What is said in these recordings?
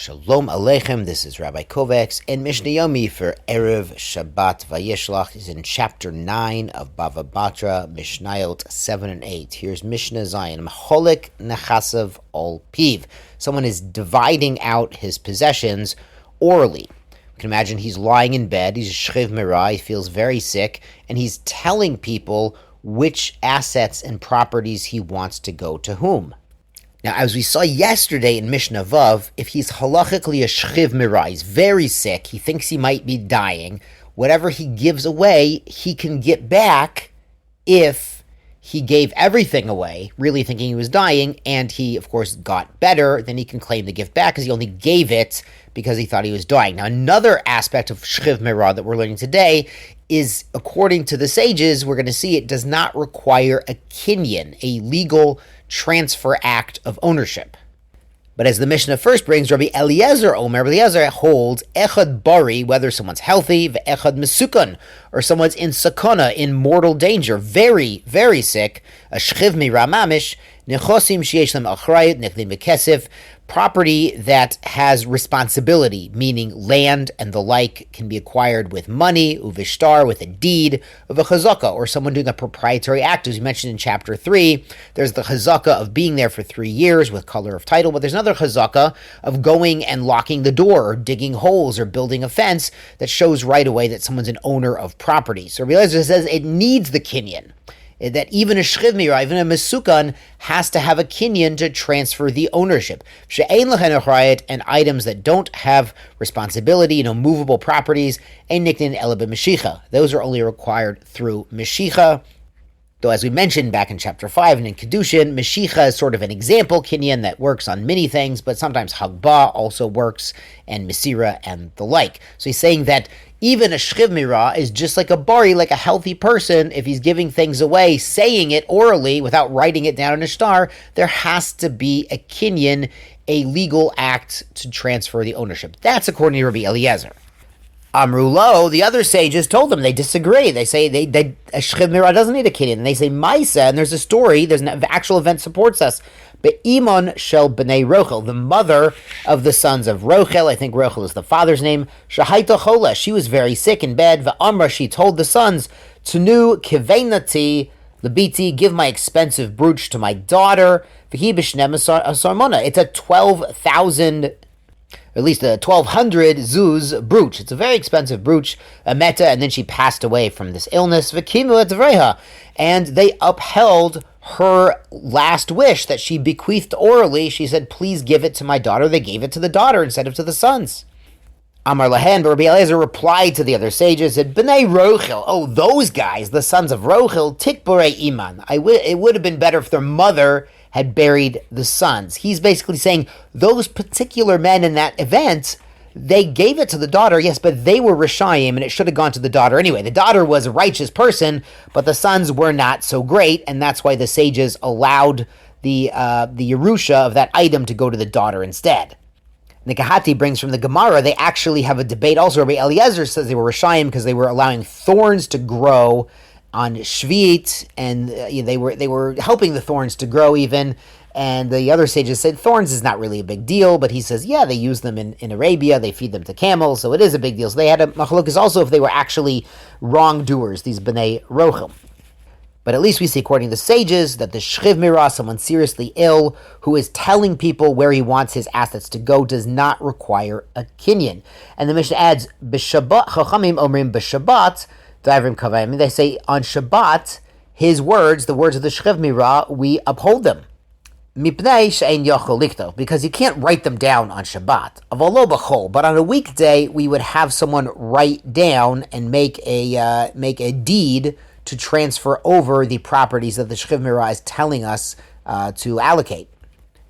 Shalom Aleichem, this is Rabbi Kovacs, and Mishnah Yomi for Erev Shabbat Vayishlach is in chapter 9 of Bava Batra, Mishnayot 7 and 8. Here's Mishnah Zion, Macholik Nechasav Ol Piv. Someone is dividing out his possessions orally. You can imagine he's lying in bed, he's a shchiv mirah, he feels very sick, and he's telling people which assets and properties he wants to go to whom. Now, as we saw yesterday in Mishnah Vav, if he's halachically a shchiv mirah, he's very sick, he thinks he might be dying, whatever he gives away, he can get back if he gave everything away, really thinking he was dying, and he, of course, got better, then he can claim the gift back because he only gave it because he thought he was dying. Now, another aspect of shchiv mirah that we're learning today is, according to the sages, we're going to see it does not require a kinyan, a legal transfer act of ownership. But as the Mishnah first brings, Rabbi Eliezer holds echad bari, whether someone's healthy, ve'echad mesukon, or someone's in sakona, in mortal danger, very, very sick, a shchiv mirah mamish, nechosim sheyesh lam achrayut, nechlim v'kesef, property that has responsibility, meaning land and the like can be acquired with money, uvishtar, with a deed, of a chazaka, or someone doing a proprietary act. As we mentioned in chapter 3, there's the chazaka of being there for 3 years with color of title, but there's another chazaka of going and locking the door, or digging holes, or building a fence that shows right away that someone's an owner of property. So Rabbi Eliezer says it needs the kinyan, that even a shchiv mirah, even a mesukan, has to have a kinyan to transfer the ownership. She'ein lehen achrayut, and items that don't have responsibility, movable properties, ein niknin ela b'meshicha. Those are only required through meshicha. Though, as we mentioned back in chapter 5 and in Kedushin, Meshicha is sort of an example kinyan that works on many things, but sometimes Hagbah also works, and Mesira and the like. So he's saying that even a shchiv mirah is just like a bari, like a healthy person. If he's giving things away, saying it orally without writing it down in a star, there has to be a kinyan, a legal act to transfer the ownership. That's according to Rabbi Eliezer. Amrulo, the other sages told them they disagree. They say a shchiv mirah doesn't need a kinyan. And they say Maisa, and there's a story, there's an actual event supports us. But Imon shel b'nei Rochel, the mother of the sons of Rochel, I think Rochel is the father's name, Shahaita chola, she was very sick in bed. V'amra, she told the sons, Tunu kiveinati lebiti, give my expensive brooch to my daughter. V'hi b'shnem asarmona. It's a 12,000, at least a 1,200 zuz brooch. It's a very expensive brooch, a meta, and then she passed away from this illness. V'kimu et devreha, and they upheld her last wish that she bequeathed orally. She said, please give it to my daughter. They gave it to the daughter instead of to the sons. Amar Lahen, but Rabbi Eliezer replied to the other sages, said, B'nei Rochel, oh, those guys, the sons of Rochel, tikborei iman. It would have been better if their mother had buried the sons. He's basically saying those particular men in that event, they gave it to the daughter, yes, but they were Rishayim, and it should have gone to the daughter anyway. The daughter was a righteous person, but the sons were not so great, and that's why the sages allowed the Yerusha of that item to go to the daughter instead. The Kahati brings from the Gemara, they actually have a debate. Also, Rabbi Eliezer says they were Rishayim because they were allowing thorns to grow on Shvit, and they were helping the thorns to grow even. And the other sages said thorns is not really a big deal, but he says, yeah, they use them in Arabia, they feed them to camels, so it is a big deal. So they had a machlokes also if they were actually wrongdoers, these B'nai Rochel. But at least we see, according to the sages, that the shchiv mirah, someone seriously ill, who is telling people where he wants his assets to go, does not require a kinyan. And the Mishnah adds, B'Shabbat, Chachamim omrim B'Shabbat, D'avrim Kavayim. They say on Shabbat, his words, the words of the shchiv mirah, we uphold them. Because you can't write them down on Shabbat. But on a weekday, we would have someone write down and make a deed to transfer over the properties that the shchiv mirah is telling us to allocate.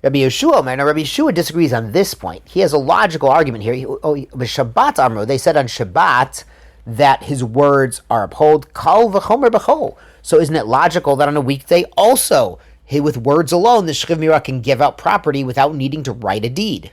Rabbi Yeshua disagrees on this point. He has a logical argument here. Shabbat Amro, they said on Shabbat that his words are upheld. Kal v'chomer b'chol. So isn't it logical that on a weekday also, with words alone, the shchiv mirah can give out property without needing to write a deed?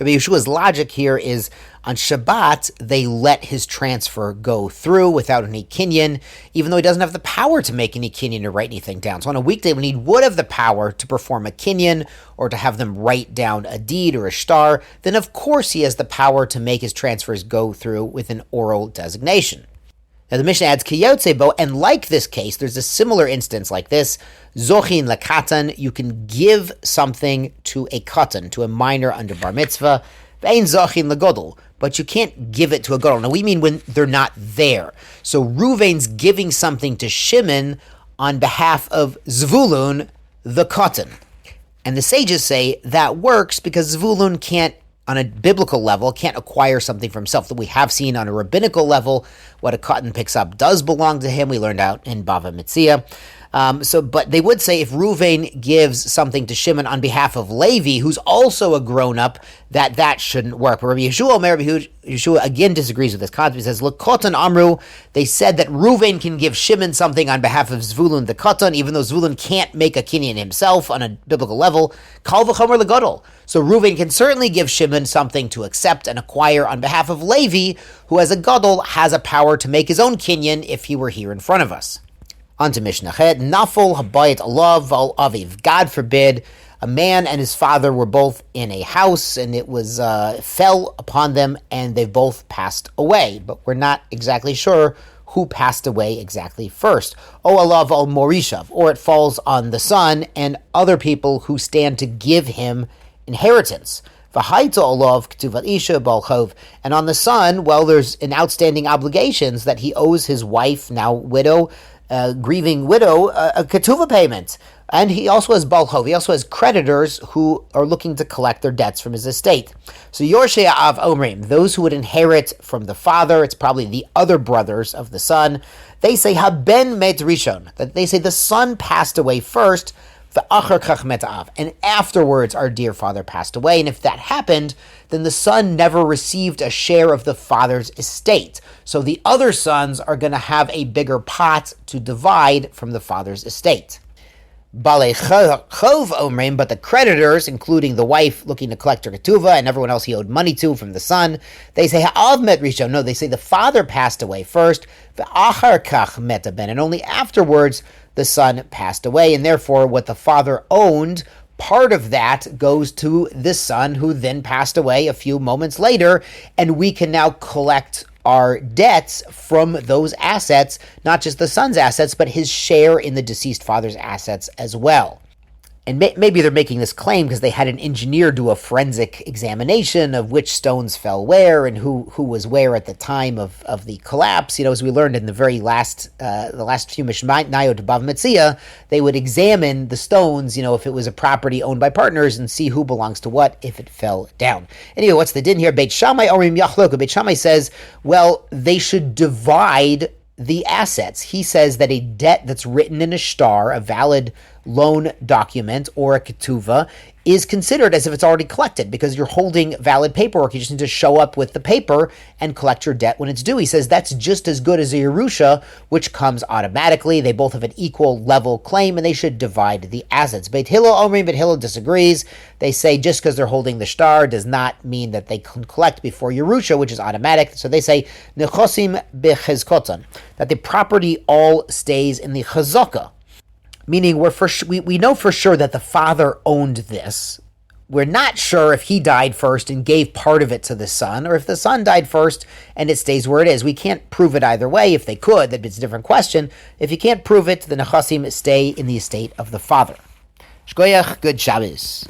Rabbi Yeshua's logic here is on Shabbat, they let his transfer go through without any kinyan, even though he doesn't have the power to make any kinyan or write anything down. So on a weekday, when he would have the power to perform a kinyan or to have them write down a deed or a shtar, then of course he has the power to make his transfers go through with an oral designation. Now the Mishnah adds kiyotzebo, and like this case, there's a similar instance like this. Zochin lakatan, you can give something to a katan, to a minor under bar mitzvah. Vein zochin lagodol, but you can't give it to a gadol. Now we mean when they're not there. So Ruvain's giving something to Shimon on behalf of Zvulun, the katan. And the sages say that works because Zvulun can't, on a biblical level, can't acquire something for himself. That we have seen on a rabbinical level, what a katan picks up does belong to him. We learned out in Bava Mitzia. But they would say if Ruvain gives something to Shimon on behalf of Levi, who's also a grown-up, that shouldn't work. But Rabbi Yeshua again disagrees with this concept. He says, look, Kotan Amru, they said that Ruvain can give Shimon something on behalf of Zvulun the Kotan, even though Zvulun can't make a kinyan himself on a biblical level. Kal v'chomer legadol. So Ruvain can certainly give Shimon something to accept and acquire on behalf of Levi, who as a gadol has a power to make his own kinyan if he were here in front of us. On to Mishnah Chet. Nafol habayit alav val aviv. God forbid, a man and his father were both in a house, and it was fell upon them, and they both passed away. But we're not exactly sure who passed away exactly first. O alav al morishav, or it falls on the son and other people who stand to give him inheritance. And on the son, well, there's an outstanding obligations that he owes his wife, now widow, grieving widow, a ketuva payment. And he also has balchov. He also has creditors who are looking to collect their debts from his estate. So Yorshei av omrim, those who would inherit from the father, it's probably the other brothers of the son, they say haben met rishon, that they say the son passed away first, and afterwards our dear father passed away. And if that happened, then the son never received a share of the father's estate. So the other sons are going to have a bigger pot to divide from the father's estate. Balei chov omrim, but the creditors, including the wife looking to collect her ketuvah and everyone else he owed money to from the son, they say ha'av met rishon. No, they say the father passed away first, ve'achar kach met ben, and only afterwards the son passed away, and therefore what the father owned, part of that goes to the son who then passed away a few moments later, and we can now collect our debts from those assets, not just the son's assets, but his share in the deceased father's assets as well. And maybe they're making this claim because they had an engineer do a forensic examination of which stones fell where and who was where at the time of the collapse. You know, as we learned in the very last few Mishnayot to Bava Metzia, they would examine the stones, you know, if it was a property owned by partners and see who belongs to what if it fell down. Anyway, what's the din here? Beit Shammai Orim Yachloka. Beit Shammai says, well, they should divide the assets. He says that a debt that's written in a shtar, a valid loan document or a ketuvah, is considered as if it's already collected because you're holding valid paperwork. You just need to show up with the paper and collect your debt when it's due. He says that's just as good as a Yerusha, which comes automatically. They both have an equal level claim and they should divide the assets. Beit Hillel Omrim, Beit Hillel disagrees. They say just because they're holding the shtar does not mean that they can collect before Yerusha, which is automatic. So they say nechosim bechezkotan, that the property all stays in the chazaka. Meaning we know for sure that the father owned this. We're not sure if he died first and gave part of it to the son, or if the son died first and it stays where it is. We can't prove it either way. If they could, that'd be a different question. If you can't prove it, the nechasim stay in the estate of the father. Shkoyach, good Shabbos.